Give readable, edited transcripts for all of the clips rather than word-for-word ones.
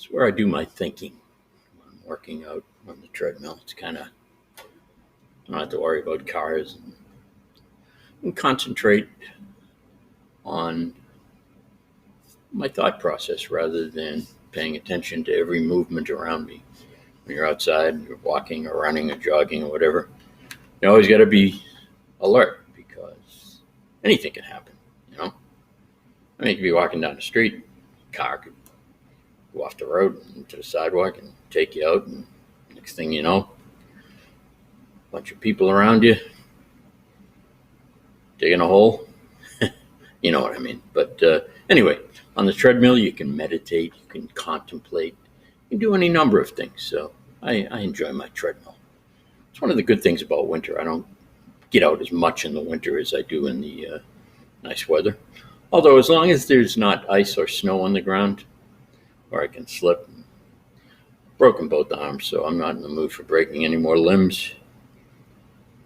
It's where I do my thinking when I'm working out on the treadmill. It's kind of, I don't have to worry about cars and concentrate on my thought process rather than paying attention to every movement around me. When you're outside, you're walking or running or jogging or whatever, you always got to be alert because anything can happen, you know? I mean, you could be walking down the street, a car could go off the road into the sidewalk and take you out, and next thing you know, a bunch of people around you digging a hole. You know what I mean? But anyway, on the treadmill, you can meditate, you can contemplate, you can do any number of things. So I enjoy my treadmill. It's one of the good things about winter. I don't get out as much in the winter as I do in the nice weather. Although as long as there's not ice or snow on the ground, or I can slip. Broken both arms, so I'm not in the mood for breaking any more limbs.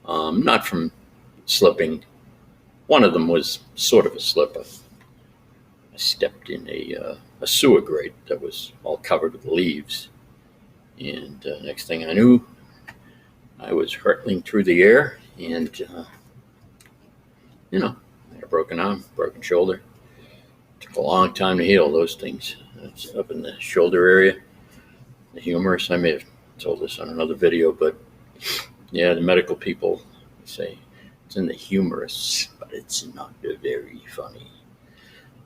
Not from slipping. One of them was sort of a slip. I stepped in a sewer grate that was all covered with leaves. And next thing I knew, I was hurtling through the air and, I had a broken arm, broken shoulder. Took a long time to heal those things. It's up in the shoulder area, the humerus. I may have told this on another video, but yeah, the medical people say it's in the humerus, but it's not very funny.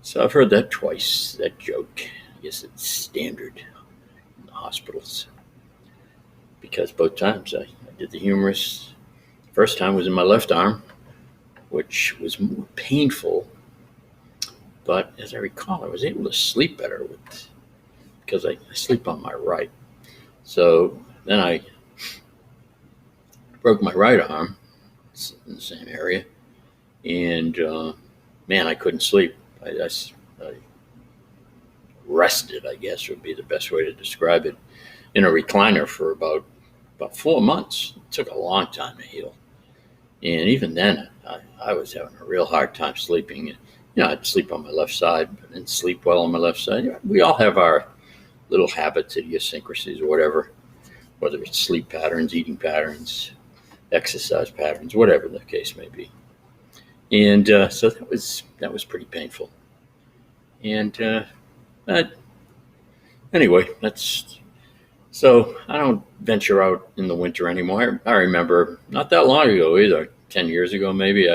So I've heard that twice, that joke. I guess it's standard in the hospitals. Because both times I did the humerus. First time was in my left arm, which was more painful. But as I recall, I was able to sleep better because I sleep on my right. So then I broke my right arm in the same area, and man, I couldn't sleep. I rested, I guess would be the best way to describe it, in a recliner for about 4 months. It took a long time to heal. And even then, I was having a real hard time sleeping. I'd sleep on my left side, but didn't sleep well on my left side. We all have our little habits, idiosyncrasies, or whatever, whether it's sleep patterns, eating patterns, exercise patterns, whatever the case may be. And so that was pretty painful. And anyway, so I don't venture out in the winter anymore. I remember not that long ago either, 10 years ago maybe,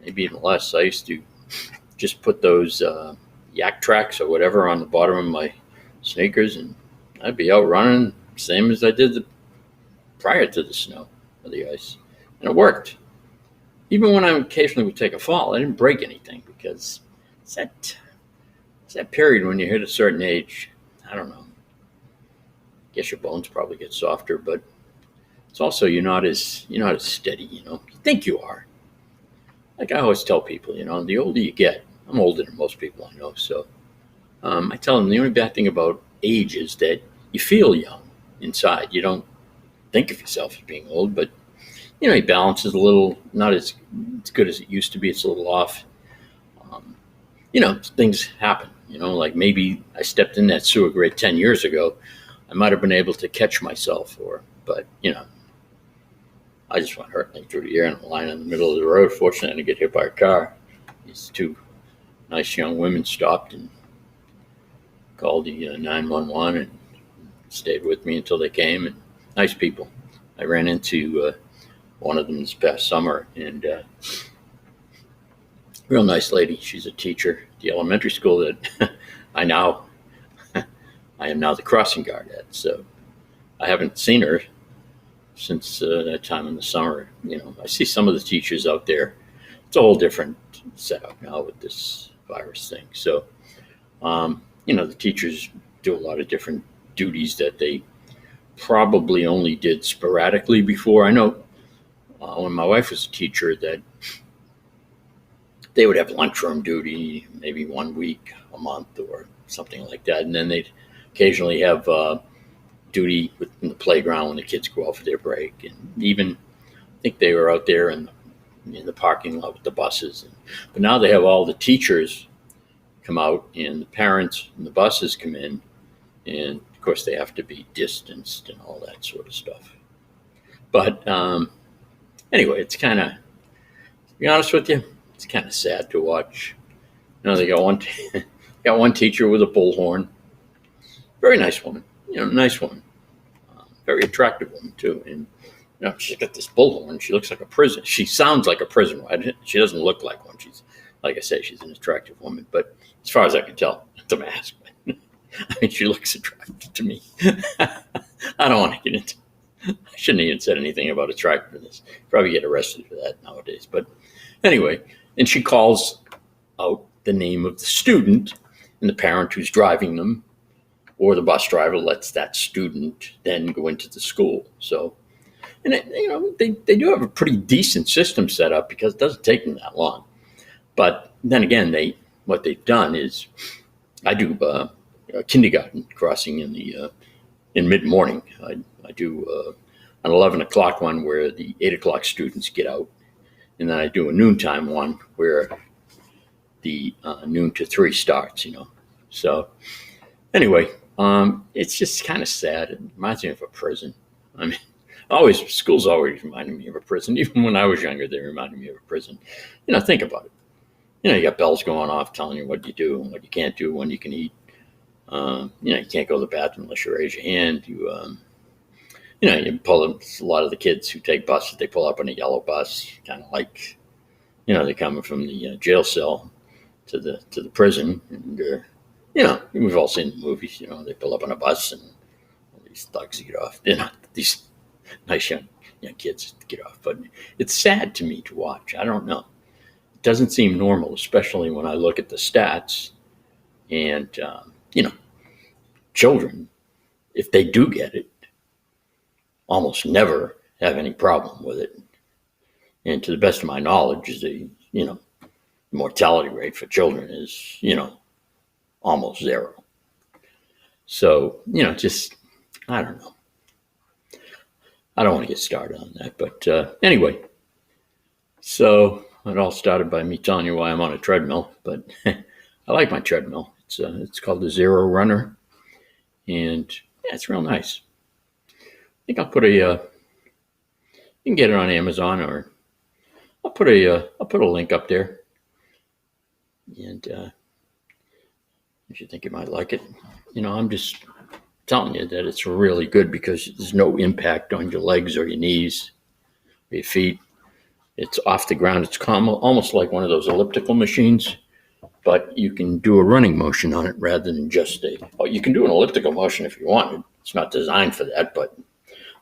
maybe even less, I used to just put those yak tracks or whatever on the bottom of my sneakers, and I'd be out running, same as I did prior to the snow or the ice. And it worked. Even when I occasionally would take a fall, I didn't break anything because it's that period when you hit a certain age, I don't know. I guess your bones probably get softer, but it's also you're not as steady, You think you are. Like I always tell people, the older you get, I'm older than most people I know, so I tell them the only bad thing about age is that you feel young inside. You don't think of yourself as being old, but your balance is a little not as good as it used to be. It's a little off. Things happen. Like maybe I stepped in that sewer grate 10 years ago. I might have been able to catch myself, but I just went hurtling through the air and lying in the middle of the road. Fortunately, I didn't get hit by a car. These two nice young women stopped and called the 911 and stayed with me until they came. And nice people. I ran into one of them this past summer, and real nice lady. She's a teacher at the elementary school that I am now the crossing guard at. So I haven't seen her since that time in the summer. I see some of the teachers out there. It's a whole different setup now with this virus thing. So, the teachers do a lot of different duties that they probably only did sporadically before. I know when my wife was a teacher that they would have lunchroom duty maybe 1 week a month or something like that. And then they'd occasionally have duty in the playground when the kids go out for their break. And even I think they were out there in the parking lot with the buses. But now they have all the teachers come out, and the parents and the buses come in, and of course they have to be distanced and all that sort of stuff. But anyway, it's kind of, to be honest with you, it's kind of sad to watch. They got one teacher with a bullhorn, very nice woman, nice woman, very attractive woman too, and she's got this bullhorn. She looks like a prison. She sounds like a prison rider. She doesn't look like one. She's, like I say, she's an attractive woman. But as far as I can tell, it's a mask. I mean, she looks attractive to me. I don't want to get into. I shouldn't even said anything about attractiveness. Probably get arrested for that nowadays. But anyway, and she calls out the name of the student and the parent who's driving them, or the bus driver lets that student then go into the school. So. And they do have a pretty decent system set up because it doesn't take them that long. But then again, what they've done is, I do kindergarten crossing in mid morning. I do an 11 o'clock one where the 8 o'clock students get out, and then I do a noontime one where the noon to 3 starts. So anyway, it's just kind of sad. It reminds me of a prison. I mean. Schools always reminded me of a prison. Even when I was younger, they reminded me of a prison. Think about it. You got bells going off telling you what you do and what you can't do, when you can eat. You can't go to the bathroom unless you raise your hand. You pull them. A lot of the kids who take buses, they pull up on a yellow bus, kind of like, they're coming from the jail cell to the prison. And, we've all seen the movies. They pull up on a bus and all these thugs get off. These nice young kids to get off. But it's sad to me to watch. I don't know. It doesn't seem normal, especially when I look at the stats. And, children, if they do get it, almost never have any problem with it. And to the best of my knowledge, the mortality rate for children is, almost zero. So, just, I don't know. I don't want to get started on that, but anyway, so it all started by me telling you why I'm on a treadmill, but I like my treadmill. It's called the Zero Runner, and it's real nice. I think I'll put you can get it on Amazon, or I'll put a link up there, and if you think you might like it, I'm just telling you that it's really good because there's no impact on your legs or your knees or your feet. It's off the ground. It's almost like one of those elliptical machines, but you can do a running motion on it rather than just you can do an elliptical motion if you want. It's not designed for that, but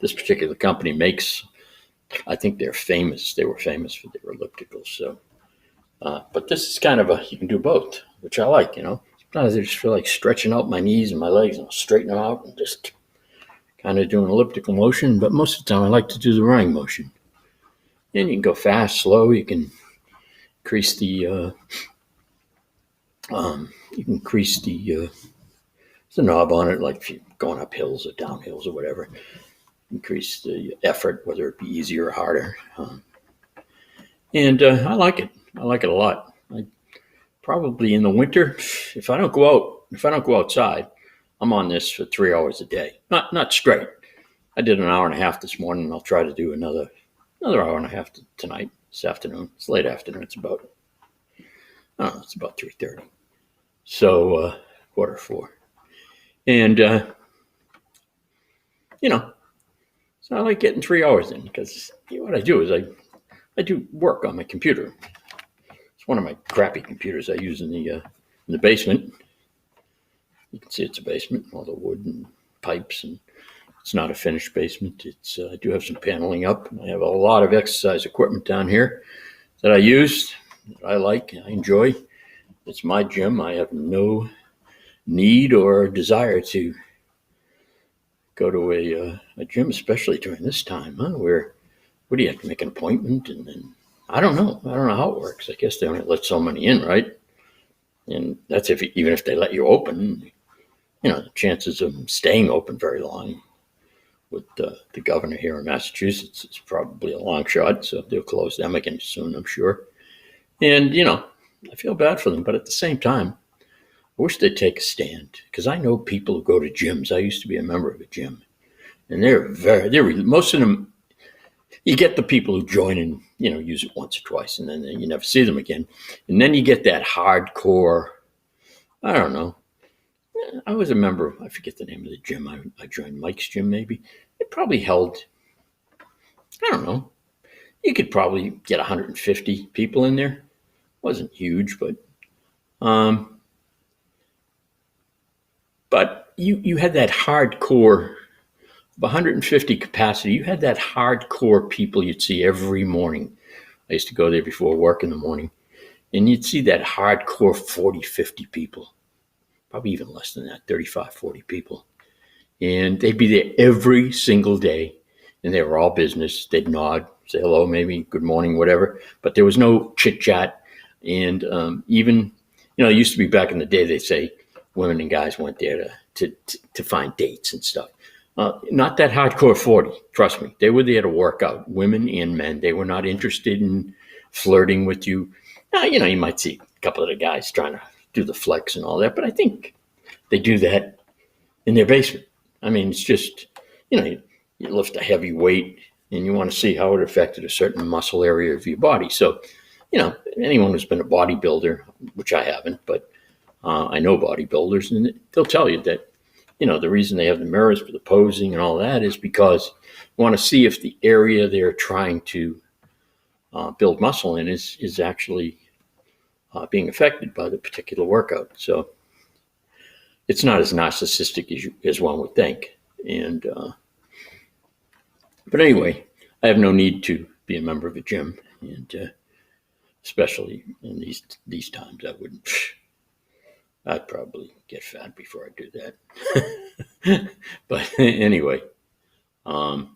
this particular company makes, I think they're famous. They were famous for their ellipticals. So, but this is kind of you can do both, which I like, Sometimes I just feel like stretching out my knees and my legs, and I'll straighten them out and just kind of do an elliptical motion. But most of the time I like to do the running motion. And you can go fast, slow. You can increase the the knob on it, like if you're going up hills or down hills or whatever. Increase the effort, whether it be easier or harder. And I like it. I like it a lot. Probably in the winter, if I don't go outside, I'm on this for 3 hours a day. Not straight. I did an hour and a half this morning, and I'll try to do another hour and a half tonight, this afternoon. It's late afternoon. It's about 3:30. So 3:45. And so I like getting 3 hours in, because what I do is I do work on my computer. It's one of my crappy computers I use in the basement. You can see it's a basement, all the wood and pipes, and it's not a finished basement. I do have some paneling up, and I have a lot of exercise equipment down here that I use, that I like, I enjoy. It's my gym. I have no need or desire to go to a gym, especially during this time, where what do you have to make an appointment? And then I don't know how it works. I guess they only let so many in, right? And that's even if they let you open, the chances of them staying open very long with the governor here in Massachusetts is probably a long shot. So they'll close them again soon, I'm sure. And, I feel bad for them. But at the same time, I wish they'd take a stand, because I know people who go to gyms. I used to be a member of a gym, and most of them, you get the people who join and, use it once or twice, and then you never see them again. And then you get that hardcore, I don't know. I was a member, I forget the name of the gym. I joined Mike's gym, maybe. It probably held, I don't know, you could probably get 150 people in there. It wasn't huge, but you had that hardcore, 150 capacity. You had that hardcore people you'd see every morning. I used to go there before work in the morning, and you'd see that hardcore 40, 50 people, probably even less than that, 35, 40 people. And they'd be there every single day, and they were all business. They'd nod, say hello, maybe good morning, whatever. But there was no chit chat. And even, it used to be back in the day, they'd say women and guys went there to find dates and stuff. Not that hardcore 40, trust me. They were there to work out, women and men. They were not interested in flirting with you. Now, you might see a couple of the guys trying to do the flex and all that, but I think they do that in their basement. I mean, it's just, you lift a heavy weight and you want to see how it affected a certain muscle area of your body. So, anyone who's been a bodybuilder, which I haven't, but I know bodybuilders, and they'll tell you that, the reason they have the mirrors for the posing and all that is because you want to see if the area they're trying to build muscle in is actually being affected by the particular workout. So it's not as narcissistic as one would think. And but anyway, I have no need to be a member of a gym, and especially in these times, I'd probably get fat before I do that. But anyway, I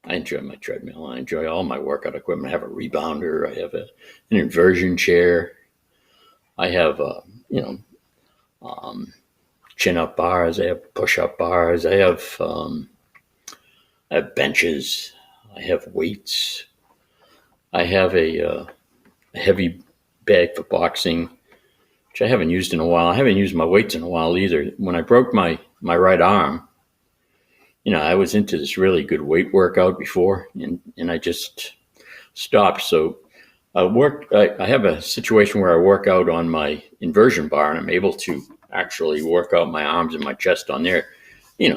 enjoy my treadmill. I enjoy all my workout equipment. I have a rebounder. I have an inversion chair. I have, chin-up bars. I have push-up bars. I have benches. I have weights. I have a heavy bag for boxing, which I haven't used in a while. I haven't used my weights in a while either. When I broke my right arm, I was into this really good weight workout before, and I just stopped. So I have a situation where I work out on my inversion bar, and I'm able to actually work out my arms and my chest on there,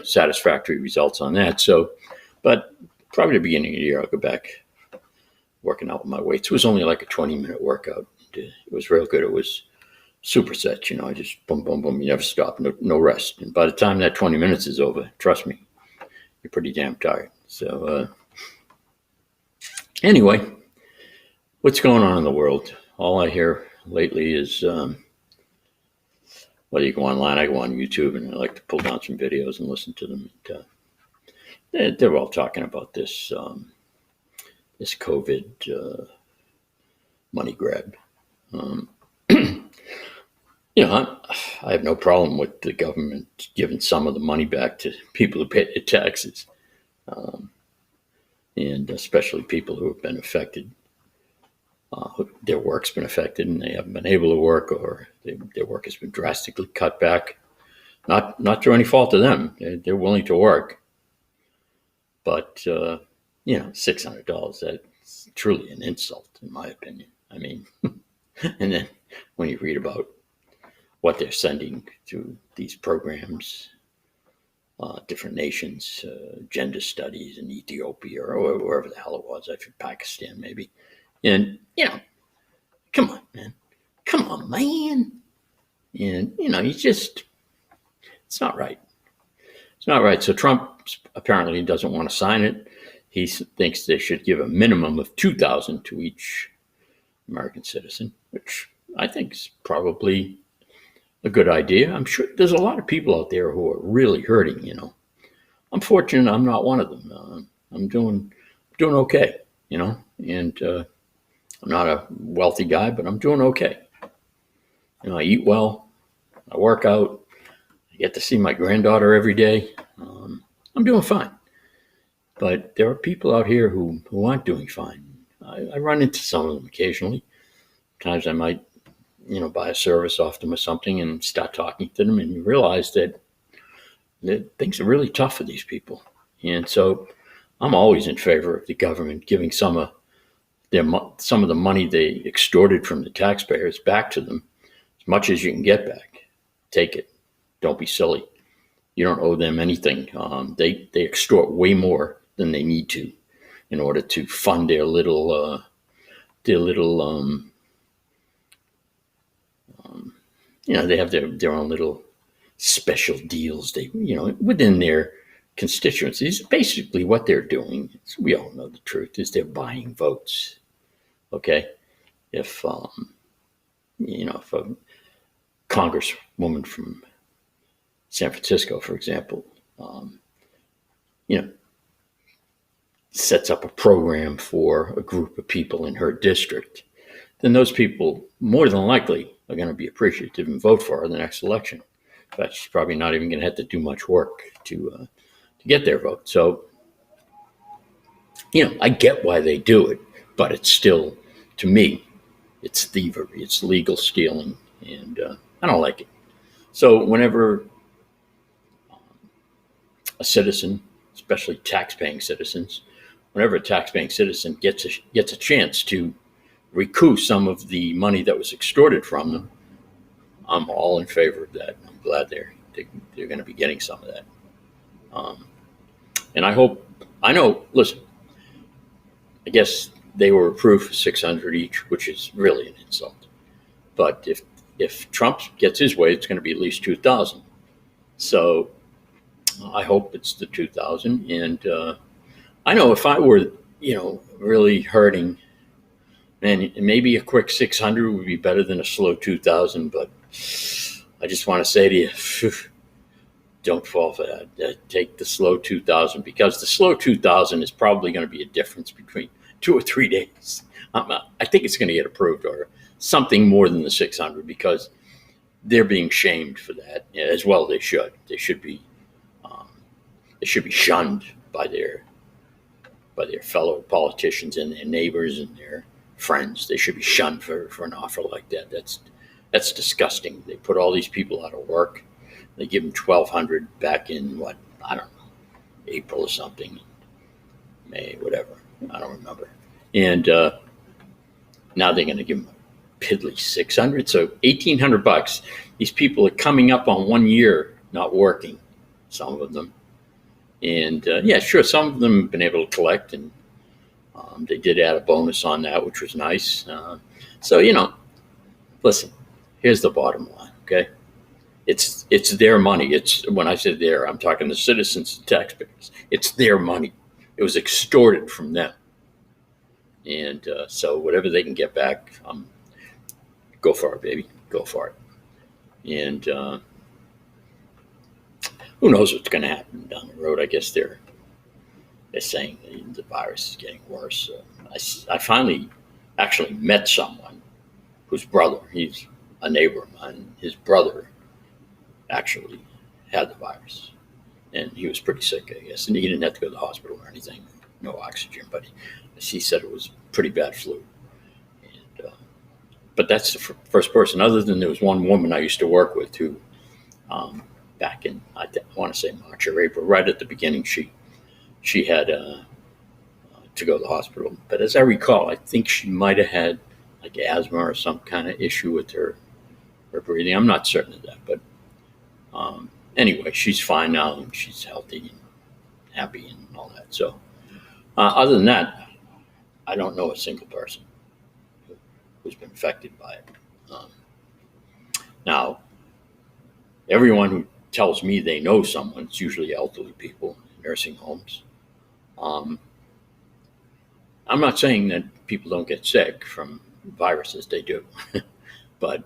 satisfactory results on that. So, but probably the beginning of the year, I'll go back working out with my weights. It was only like a 20-minute workout. It was real good. It was supersets, I just boom, boom, boom. You never stop, no rest. And by the time that 20 minutes is over, trust me, you're pretty damn tired. So anyway, what's going on in the world? All I hear lately is, you go online, I go on YouTube, and I like to pull down some videos and listen to them. And, they're all talking about this this COVID money grab. I have no problem with the government giving some of the money back to people who pay their taxes, and especially people who have been affected. Their work's been affected and they haven't been able to work, or their work has been drastically cut back. Not through any fault of them. They're willing to work. But, $600, that's truly an insult, in my opinion. I mean, and then when you read about what they're sending to these programs, different nations, gender studies in Ethiopia or wherever the hell it was, I think Pakistan maybe. And, come on, man. Come on, man. And, it's not right. It's not right. So Trump apparently doesn't want to sign it. He thinks they should give a minimum of $2,000 to each American citizen, which I think is probably a good idea. I'm sure there's a lot of people out there who are really hurting, I'm fortunate I'm not one of them. I'm doing okay, and I'm not a wealthy guy, but I'm doing okay. I eat well, I work out, I get to see my granddaughter every day. I'm doing fine. But there are people out here who aren't doing fine. I run into some of them occasionally. Sometimes I might buy a service off them or something and start talking to them, and you realize that things are really tough for these people. And so I'm always in favor of the government giving some of the money they extorted from the taxpayers back to them, as much as you can get back. Take it. Don't be silly. You don't owe them anything. They extort way more than they need to in order to fund their little they have their own little special deals. They within their constituencies. Basically, what they're doing, we all know the truth, is they're buying votes. Okay, if if a congresswoman from San Francisco, for example, sets up a program for a group of people in her district, then those people more than likely are going to be appreciative and vote for her in the next election. In fact, she's probably not even going to have to do much work to get their vote. So, I get why they do it, but it's still, to me, it's thievery, it's legal stealing, and I don't like it. So whenever a citizen, especially tax-paying citizens, whenever a tax-paying citizen gets a chance to recoup some of the money that was extorted from them, I'm all in favor of that. I'm glad they're going to be getting some of that. And listen, I guess they were approved for $600 each, which is really an insult. But if Trump gets his way, it's going to be at least $2,000. So I hope it's the $2,000. And I know if I were, really hurting, man, maybe a quick $600 would be better than a slow $2,000. But I just want to say to you, don't fall for that. Take the slow $2,000, because the slow $2,000 is probably going to be a difference between 2 or 3 days. I think it's going to get approved, or something more than the $600, because they're being shamed for that as well. They should. They should be shunned by their fellow politicians and their neighbors and their friends. They should be shunned for an offer like that. That's disgusting. They put all these people out of work. They give them $1,200 back in April or something, May, whatever. I don't remember. And now they're going to give them a piddly $600. So $1,800. These people are coming up on 1 year not working, some of them. And sure, some of them have been able to collect, and they did add a bonus on that, which was nice. So, listen, here's the bottom line, okay? It's their money. It's, when I say their, I'm talking the citizens and taxpayers. It's their money. It was extorted from them. And so whatever they can get back, go for it, baby. Go for it. And who knows what's going to happen down the road? I guess they're saying the virus is getting worse. I finally actually met someone whose brother, he's a neighbor of mine, his brother actually had the virus. And he was pretty sick, I guess. And he didn't have to go to the hospital or anything, no oxygen, but he said it was pretty bad flu. And, but that's the first person, other than there was one woman I used to work with who, back in, I want to say March or April, right at the beginning, she had to go to the hospital. But as I recall, I think she might have had like asthma or some kind of issue with her breathing. I'm not certain of that, but anyway, she's fine now, and she's healthy and happy and all that. So other than that, I don't know a single person who's been affected by it. Now, everyone who tells me they know someone, it's usually elderly people in nursing homes. I'm not saying that people don't get sick from viruses, they do. But,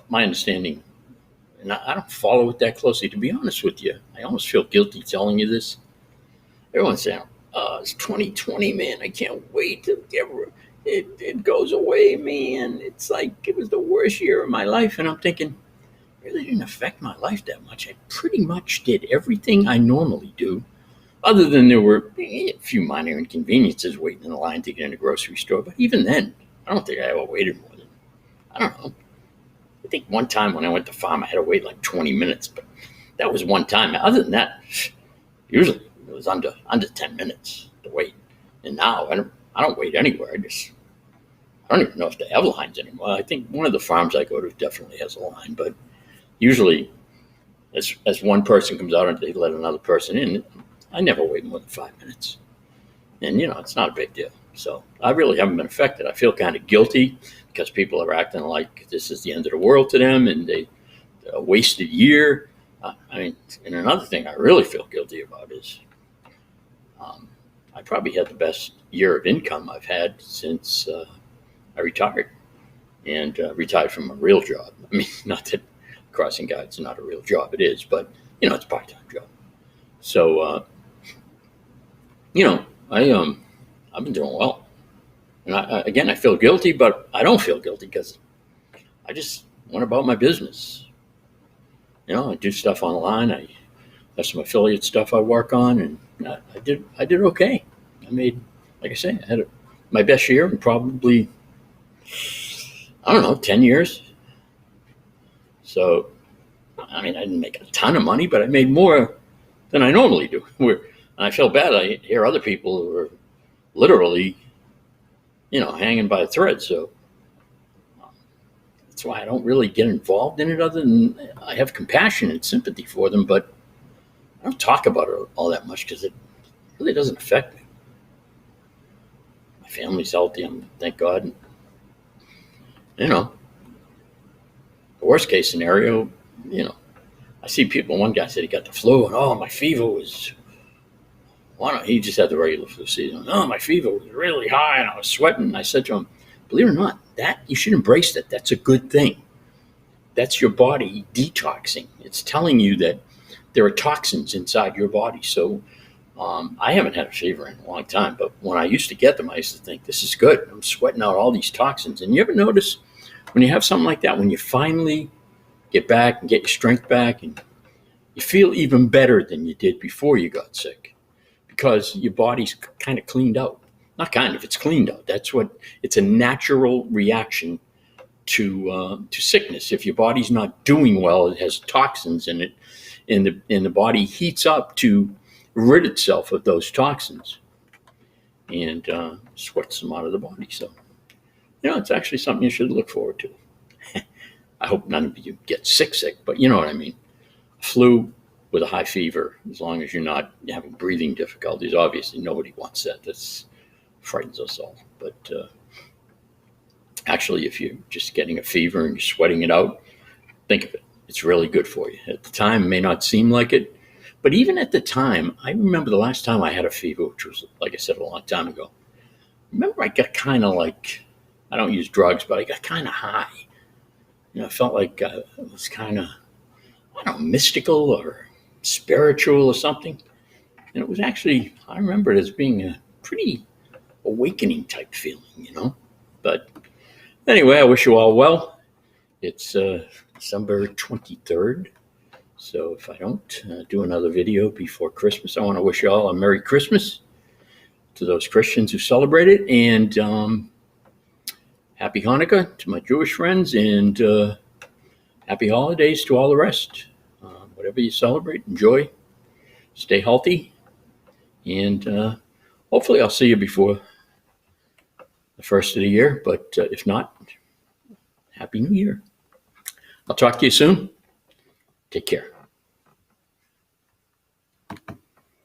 my understanding, and I don't follow it that closely, to be honest with you. I almost feel guilty telling you this. Everyone's saying, it's 2020, man. I can't wait to it goes away, man. It's like it was the worst year of my life. And I'm thinking, it really didn't affect my life that much. I pretty much did everything I normally do, other than there were a few minor inconveniences waiting in the line to get in a grocery store. But even then, I don't think I ever waited more than, I don't know. I think one time when I went to farm, I had to wait like 20 minutes, but that was one time. Other than that, usually it was under 10 minutes to wait. And now I don't wait anywhere. I don't even know if they have lines anymore. I think one of the farms I go to definitely has a line, but usually as one person comes out and they let another person in, I never wait more than 5 minutes. And, it's not a big deal. So I really haven't been affected. I feel kind of guilty because people are acting like this is the end of the world to them and they a wasted year. And another thing I really feel guilty about is I probably had the best year of income I've had since I retired and retired from a real job. I mean, not that crossing guides is not a real job. It is, but, it's a part-time job. So, I've been doing well. And again, I feel guilty, but I don't feel guilty because I just went about my business. I do stuff online. I have some affiliate stuff I work on, and I did okay. I made, like I say, I had my best year in probably, I don't know, 10 years. So, I didn't make a ton of money, but I made more than I normally do. And I feel bad. I hear other people who are literally, hanging by a thread. So that's why I don't really get involved in it, other than I have compassion and sympathy for them, but I don't talk about it all that much because it really doesn't affect me. My family's healthy, thank God. The worst case scenario, I see people, one guy said he got the flu, and my fever was, he just had the regular flu season. My fever was really high, and I was sweating. And I said to him, believe it or not, that you should embrace that. That's a good thing. That's your body detoxing. It's telling you that there are toxins inside your body. So I haven't had a fever in a long time, but when I used to get them, I used to think, this is good. I'm sweating out all these toxins. And you ever notice when you have something like that, when you finally get back and get your strength back, and you feel even better than you did before you got sick because your body's kind of cleaned out. Not kind of, it's cleaned out. It's a natural reaction to sickness. If your body's not doing well, it has toxins in it, and the body heats up to rid itself of those toxins and sweats them out of the body. So, it's actually something you should look forward to. I hope none of you get sick, but you know what I mean. Flu with a high fever, as long as you're not having breathing difficulties, obviously nobody wants that. That frightens us all. But actually, if you're just getting a fever and you're sweating it out, think of it. It's really good for you. At the time, it may not seem like it, but even at the time, I remember the last time I had a fever, which was, like I said, a long time ago. Remember, I got kind of like, I don't use drugs, but I got kind of high. I felt like it was kind of, I don't know, mystical or spiritual or something. And it was actually, I remember it as being a pretty awakening type feeling, But anyway, I wish you all well. It's December 23rd. So if I don't do another video before Christmas, I want to wish you all a Merry Christmas to those Christians who celebrate it. And Happy Hanukkah to my Jewish friends, and happy holidays to all the rest. Whatever you celebrate, enjoy, stay healthy, and hopefully I'll see you before the first of the year. But if not, Happy New Year. I'll talk to you soon. Take care.